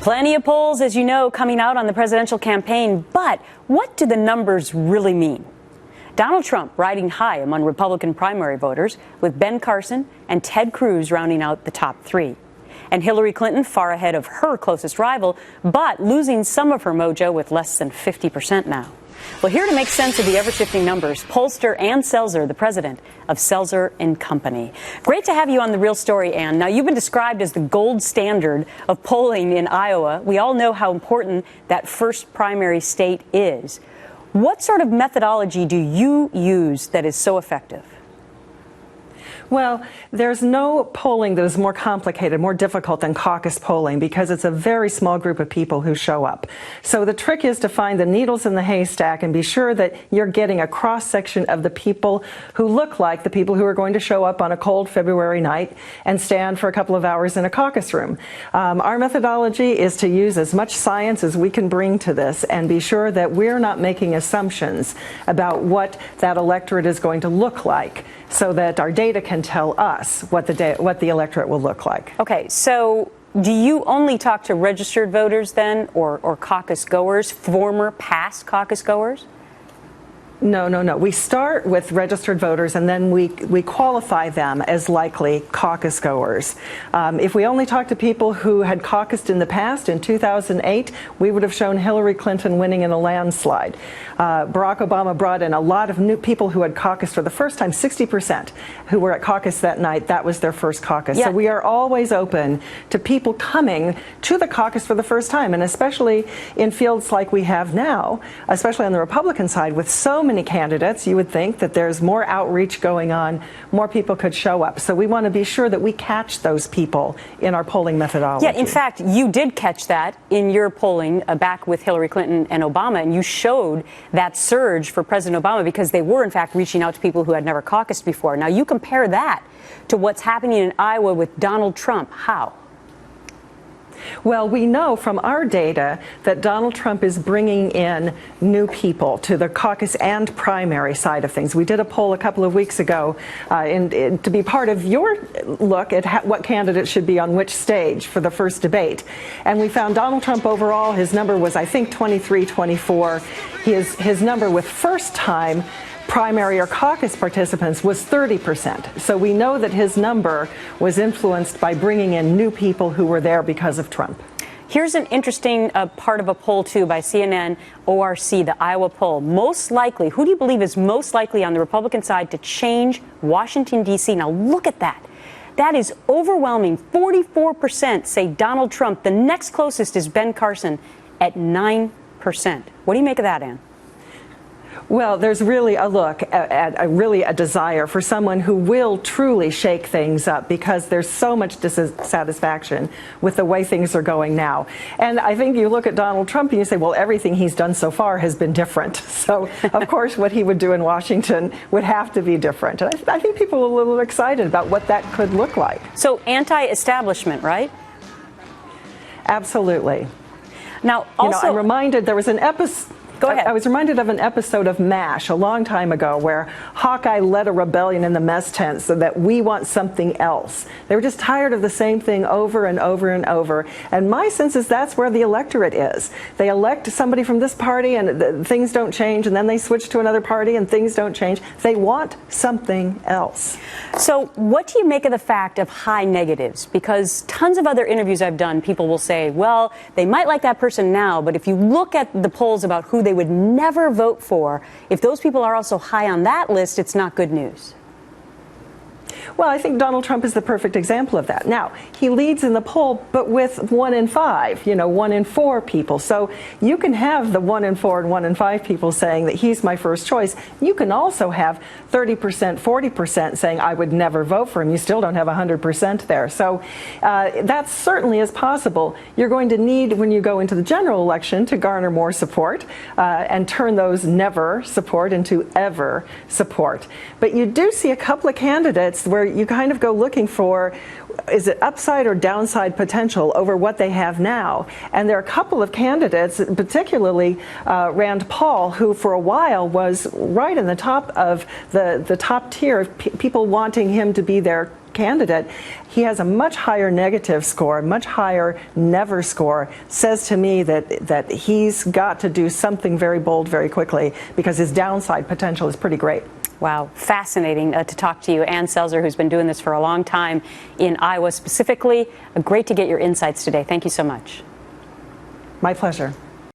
Plenty of polls, as you know, coming out on the presidential campaign. But what do the numbers really mean? Donald Trump riding high among Republican primary voters, with Ben Carson and Ted Cruz rounding out the top three. And Hillary Clinton far ahead of her closest rival, but losing some of her mojo with less than 50% now. Well, here to make sense of the ever-shifting numbers, pollster Ann Selzer, the president of Selzer and Company. Great to have you on The Real Story, Ann. Now, you've been described as the gold standard of polling in Iowa. We all know how important that first primary state is. What sort of methodology do you use that is so effective? Well, there's no polling that is more complicated, more difficult than caucus polling because it's a very small group of people who show up. So the trick is to find the needles in the haystack and be sure that you're getting a cross-section of the people who look like the people who are going to show up on a cold February night and stand for a couple of hours in a caucus room. Our methodology is to use as much science as we can bring to this and be sure that we're not making assumptions about what that electorate is going to look like, so that our data can tell us what the electorate will look like. Okay, so do you only talk to registered voters then, or caucus goers, former past caucus goers? No. We start with registered voters and then we qualify them as likely caucus goers. If we only talk to people who had caucused in the past, in 2008, we would have shown Hillary Clinton winning in a landslide. Barack Obama brought in a lot of new people who had caucused for the first time, 60% who were at caucus that night. That was their first caucus. Yeah. So we are always open to people coming to the caucus for the first time, and especially in fields like we have now, especially on the Republican side with so many candidates, you would think that there's more outreach going on, more people could show up. So we want to be sure that we catch those people in our polling methodology. Yeah, in fact, you did catch that in your polling back with Hillary Clinton and Obama, and you showed that surge for President Obama because they were, in fact, reaching out to people who had never caucused before. Now, you compare that to what's happening in Iowa with Donald Trump. How? Well, we know from our data that Donald Trump is bringing in new people to the caucus and primary side of things. We did a poll a couple of weeks ago to be part of your look at what candidates should be on which stage for the first debate. And we found Donald Trump overall, his number was, I think, 23, 24. His number with first-time primary or caucus participants was 30%. So we know that his number was influenced by bringing in new people who were there because of Trump. Here's an interesting part of a poll, too, by CNN ORC, the Iowa poll. Most likely, who do you believe is most likely on the Republican side to change Washington, D.C.? Now, look at that. That is overwhelming. 44% say Donald Trump. The next closest is Ben Carson at 9%. What do you make of that, Ann? Well, there's really a look at a desire for someone who will truly shake things up because there's so much dissatisfaction with the way things are going now. And I think you look at Donald Trump and you say, well, everything he's done so far has been different. So, of course, what he would do in Washington would have to be different. And I think people are a little excited about what that could look like. So anti-establishment, right? Absolutely. Now, also, I'm reminded there was an episode. Go ahead. I was reminded of an episode of MASH a long time ago where Hawkeye led a rebellion in the mess tent so that we want something else. They were just tired of the same thing over and over and over. And my sense is that's where the electorate is. They elect somebody from this party and things don't change, and then they switch to another party and things don't change. They want something else. So what do you make of the fact of high negatives? Because tons of other interviews I've done, people will say, well, they might like that person now, but if you look at the polls about who they would never vote for, if those people are also high on that list, it's not good news. Well, I think Donald Trump is the perfect example of that. Now, he leads in the poll, but with 1 in 5, 1 in 4 people. So you can have the 1 in 4 and 1 in 5 people saying that he's my first choice. You can also have 30%, 40% saying I would never vote for him. You still don't have 100% there. So that certainly is possible. You're going to need, when you go into the general election, to garner more support and turn those never support into ever support. But you do see a couple of candidates where you kind of go looking for, is it upside or downside potential over what they have now? And there are a couple of candidates, particularly Rand Paul, who for a while was right in the top of the top tier of people wanting him to be their candidate, he has a much higher negative score, a much higher never score, says to me that he's got to do something very bold very quickly because his downside potential is pretty great. Wow, fascinating to talk to you. Ann Selzer, who's been doing this for a long time in Iowa specifically. Great to get your insights today. Thank you so much. My pleasure.